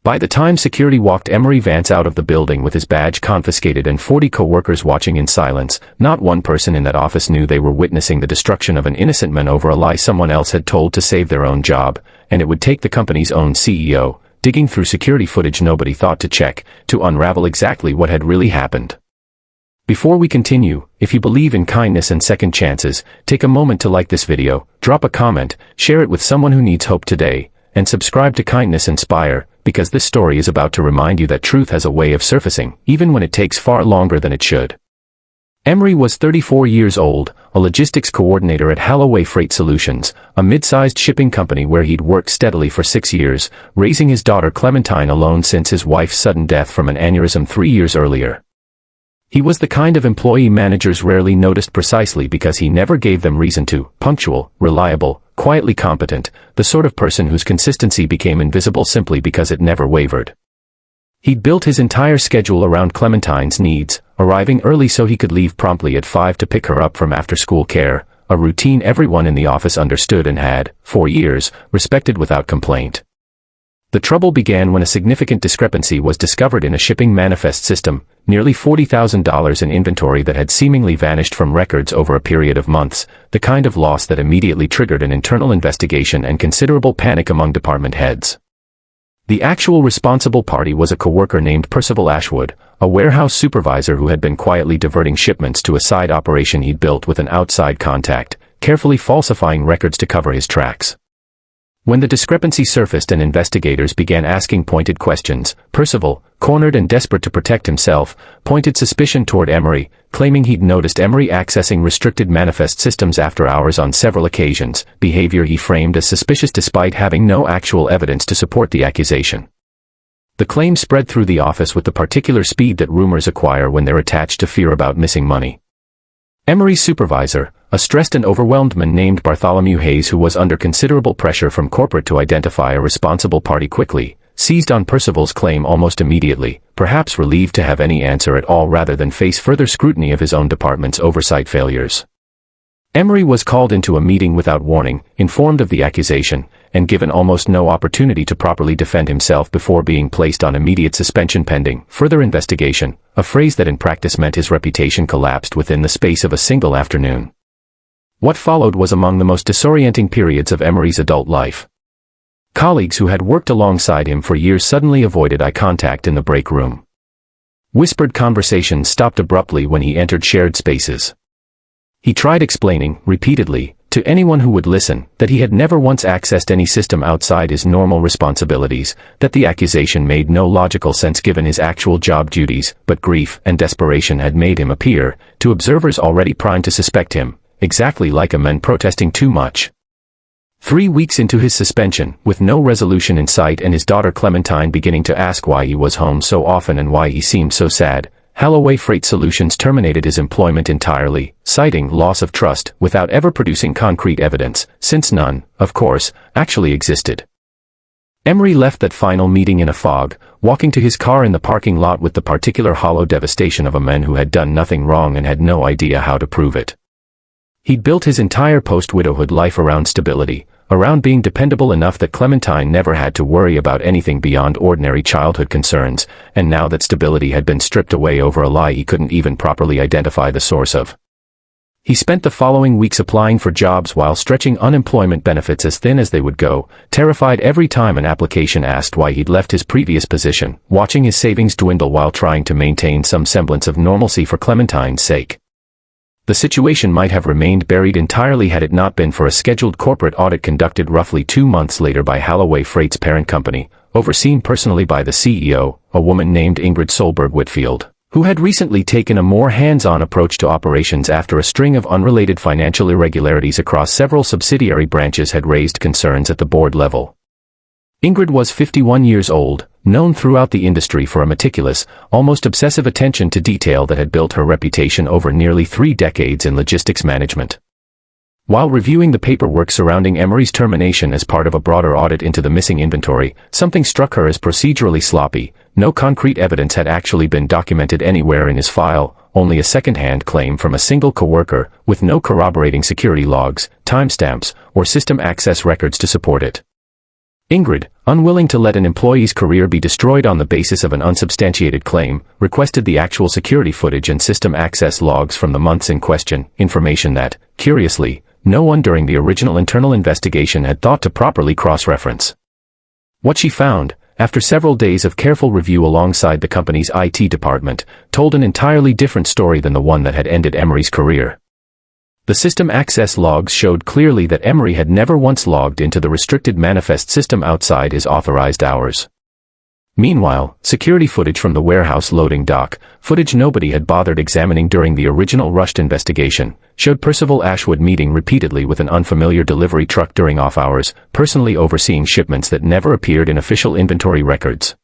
By the time security walked Emery Vance out of the building with his badge confiscated and 40 co-workers watching in silence, not one person in that office knew they were witnessing the destruction of an innocent man over a lie someone else had told to save their own job, and it would take the company's own CEO, digging through security footage nobody thought to check, to unravel exactly what had really happened. Before we continue, if you believe in kindness and second chances, take a moment to like this video, drop a comment, share it with someone who needs hope today, and subscribe to Kindness Inspire, because this story is about to remind you that truth has a way of surfacing, even when it takes far longer than it should. Emery was 34 years old, a logistics coordinator at Holloway Freight Solutions, a mid-sized shipping company where he'd worked steadily for 6 years, raising his daughter Clementine alone since his wife's sudden death from an aneurysm 3 years earlier. He was the kind of employee managers rarely noticed precisely because he never gave them reason to, punctual, reliable, quietly competent, the sort of person whose consistency became invisible simply because it never wavered. He'd built his entire schedule around Clementine's needs, arriving early so he could leave promptly at 5 to pick her up from after-school care, a routine everyone in the office understood and had, for years, respected without complaint. The trouble began when a significant discrepancy was discovered in a shipping manifest system, nearly $40,000 in inventory that had seemingly vanished from records over a period of months, the kind of loss that immediately triggered an internal investigation and considerable panic among department heads. The actual responsible party was a coworker named Percival Ashwood, a warehouse supervisor who had been quietly diverting shipments to a side operation he'd built with an outside contact, carefully falsifying records to cover his tracks. When the discrepancy surfaced and investigators began asking pointed questions, Percival, cornered and desperate to protect himself, pointed suspicion toward Emery, claiming he'd noticed Emery accessing restricted manifest systems after hours on several occasions, behavior he framed as suspicious despite having no actual evidence to support the accusation. The claim spread through the office with the particular speed that rumors acquire when they're attached to fear about missing money. Emery's supervisor, a stressed and overwhelmed man named Bartholomew Hayes who was under considerable pressure from corporate to identify a responsible party quickly, seized on Percival's claim almost immediately, perhaps relieved to have any answer at all rather than face further scrutiny of his own department's oversight failures. Emery was called into a meeting without warning, informed of the accusation, and given almost no opportunity to properly defend himself before being placed on immediate suspension pending further investigation, a phrase that in practice meant his reputation collapsed within the space of a single afternoon. What followed was among the most disorienting periods of Emery's adult life. Colleagues who had worked alongside him for years suddenly avoided eye contact in the break room. Whispered conversations stopped abruptly when he entered shared spaces. He tried explaining, repeatedly, to anyone who would listen, that he had never once accessed any system outside his normal responsibilities, that the accusation made no logical sense given his actual job duties, but grief and desperation had made him appear, to observers already primed to suspect him, exactly like a man protesting too much. 3 weeks into his suspension, with no resolution in sight and his daughter Clementine beginning to ask why he was home so often and why he seemed so sad, Holloway Freight Solutions terminated his employment entirely, citing loss of trust without ever producing concrete evidence, since none, of course, actually existed. Emery left that final meeting in a fog, walking to his car in the parking lot with the particular hollow devastation of a man who had done nothing wrong and had no idea how to prove it. He'd built his entire post-widowhood life around stability, around being dependable enough that Clementine never had to worry about anything beyond ordinary childhood concerns, and now that stability had been stripped away over a lie he couldn't even properly identify the source of. He spent the following weeks applying for jobs while stretching unemployment benefits as thin as they would go, terrified every time an application asked why he'd left his previous position, watching his savings dwindle while trying to maintain some semblance of normalcy for Clementine's sake. The situation might have remained buried entirely had it not been for a scheduled corporate audit conducted roughly 2 months later by Holloway Freight's parent company, overseen personally by the CEO, a woman named Ingrid Solberg-Whitfield, who had recently taken a more hands-on approach to operations after a string of unrelated financial irregularities across several subsidiary branches had raised concerns at the board level. Ingrid was 51 years old, known throughout the industry for a meticulous, almost obsessive attention to detail that had built her reputation over nearly 3 decades in logistics management. While reviewing the paperwork surrounding Emery's termination as part of a broader audit into the missing inventory, something struck her as procedurally sloppy. No concrete evidence had actually been documented anywhere in his file, only a second-hand claim from a single coworker, with no corroborating security logs, timestamps, or system access records to support it. Ingrid, unwilling to let an employee's career be destroyed on the basis of an unsubstantiated claim, requested the actual security footage and system access logs from the months in question, information that, curiously, no one during the original internal investigation had thought to properly cross-reference. What she found, after several days of careful review alongside the company's IT department, told an entirely different story than the one that had ended Emery's career. The system access logs showed clearly that Emery had never once logged into the restricted manifest system outside his authorized hours. Meanwhile, security footage from the warehouse loading dock, footage nobody had bothered examining during the original rushed investigation, showed Percival Ashwood meeting repeatedly with an unfamiliar delivery truck during off-hours, personally overseeing shipments that never appeared in official inventory records.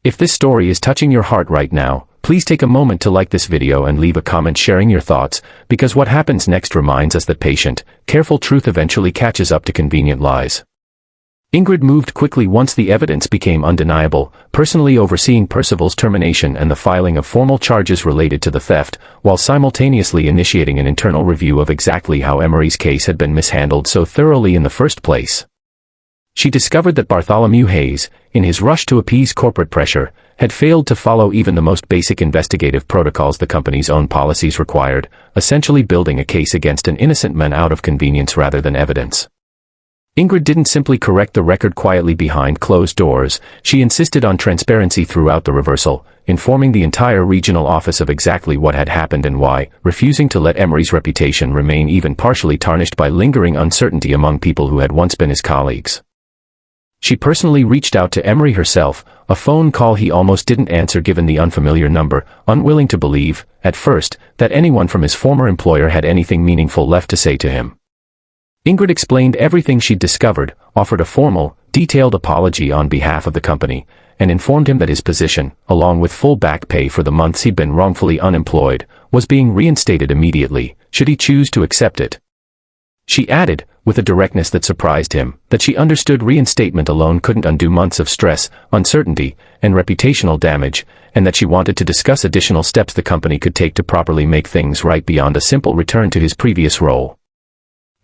If this story is touching your heart right now, please take a moment to like this video and leave a comment sharing your thoughts, because what happens next reminds us that patient, careful truth eventually catches up to convenient lies. Ingrid moved quickly once the evidence became undeniable, personally overseeing Percival's termination and the filing of formal charges related to the theft, while simultaneously initiating an internal review of exactly how Emery's case had been mishandled so thoroughly in the first place. She discovered that Bartholomew Hayes, in his rush to appease corporate pressure, had failed to follow even the most basic investigative protocols the company's own policies required, essentially building a case against an innocent man out of convenience rather than evidence. Ingrid didn't simply correct the record quietly behind closed doors, she insisted on transparency throughout the reversal, informing the entire regional office of exactly what had happened and why, refusing to let Emery's reputation remain even partially tarnished by lingering uncertainty among people who had once been his colleagues. She personally reached out to Emery herself, a phone call he almost didn't answer given the unfamiliar number, unwilling to believe, at first, that anyone from his former employer had anything meaningful left to say to him. Ingrid explained everything she'd discovered, offered a formal, detailed apology on behalf of the company, and informed him that his position, along with full back pay for the months he'd been wrongfully unemployed, was being reinstated immediately, should he choose to accept it. She added, with a directness that surprised him, that she understood reinstatement alone couldn't undo months of stress, uncertainty, and reputational damage, and that she wanted to discuss additional steps the company could take to properly make things right beyond a simple return to his previous role.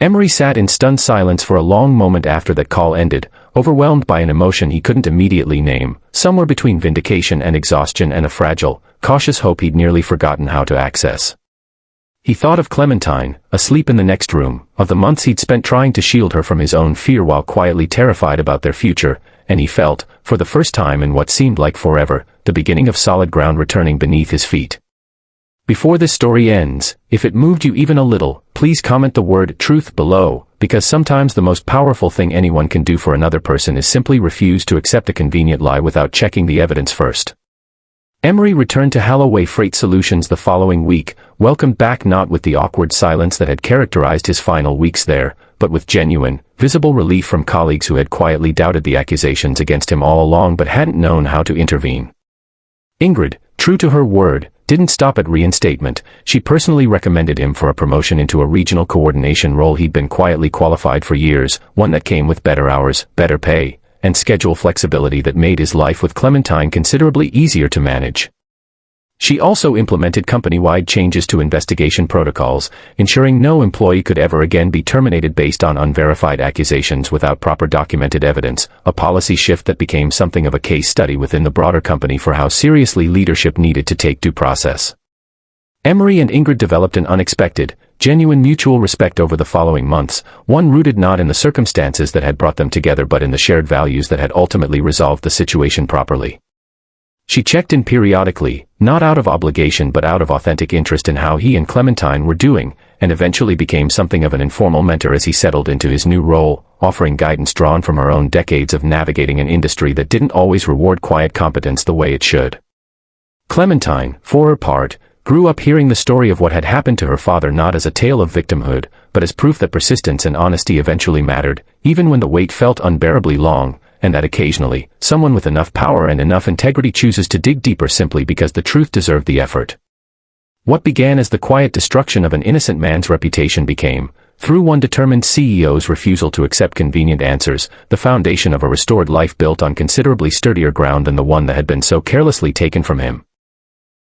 Emery sat in stunned silence for a long moment after that call ended, overwhelmed by an emotion he couldn't immediately name, somewhere between vindication and exhaustion and a fragile, cautious hope he'd nearly forgotten how to access. He thought of Clementine, asleep in the next room, of the months he'd spent trying to shield her from his own fear while quietly terrified about their future, and he felt, for the first time in what seemed like forever, the beginning of solid ground returning beneath his feet. Before this story ends, if it moved you even a little, please comment the word truth below, because sometimes the most powerful thing anyone can do for another person is simply refuse to accept a convenient lie without checking the evidence first. Emery returned to Holloway Freight Solutions the following week, welcomed back not with the awkward silence that had characterized his final weeks there, but with genuine, visible relief from colleagues who had quietly doubted the accusations against him all along but hadn't known how to intervene. Ingrid, true to her word, didn't stop at reinstatement. She personally recommended him for a promotion into a regional coordination role he'd been quietly qualified for years, one that came with better hours, better pay, and schedule flexibility that made his life with Clementine considerably easier to manage. She also implemented company-wide changes to investigation protocols, ensuring no employee could ever again be terminated based on unverified accusations without proper documented evidence, a policy shift that became something of a case study within the broader company for how seriously leadership needed to take due process. Emery and Ingrid developed an unexpected, genuine mutual respect over the following months, one rooted not in the circumstances that had brought them together but in the shared values that had ultimately resolved the situation properly. She checked in periodically, not out of obligation but out of authentic interest in how he and Clementine were doing, and eventually became something of an informal mentor as he settled into his new role, offering guidance drawn from her own decades of navigating an industry that didn't always reward quiet competence the way it should. Clementine, for her part, grew up hearing the story of what had happened to her father not as a tale of victimhood, but as proof that persistence and honesty eventually mattered, even when the wait felt unbearably long, and that occasionally, someone with enough power and enough integrity chooses to dig deeper simply because the truth deserved the effort. What began as the quiet destruction of an innocent man's reputation became, through one determined CEO's refusal to accept convenient answers, the foundation of a restored life built on considerably sturdier ground than the one that had been so carelessly taken from him.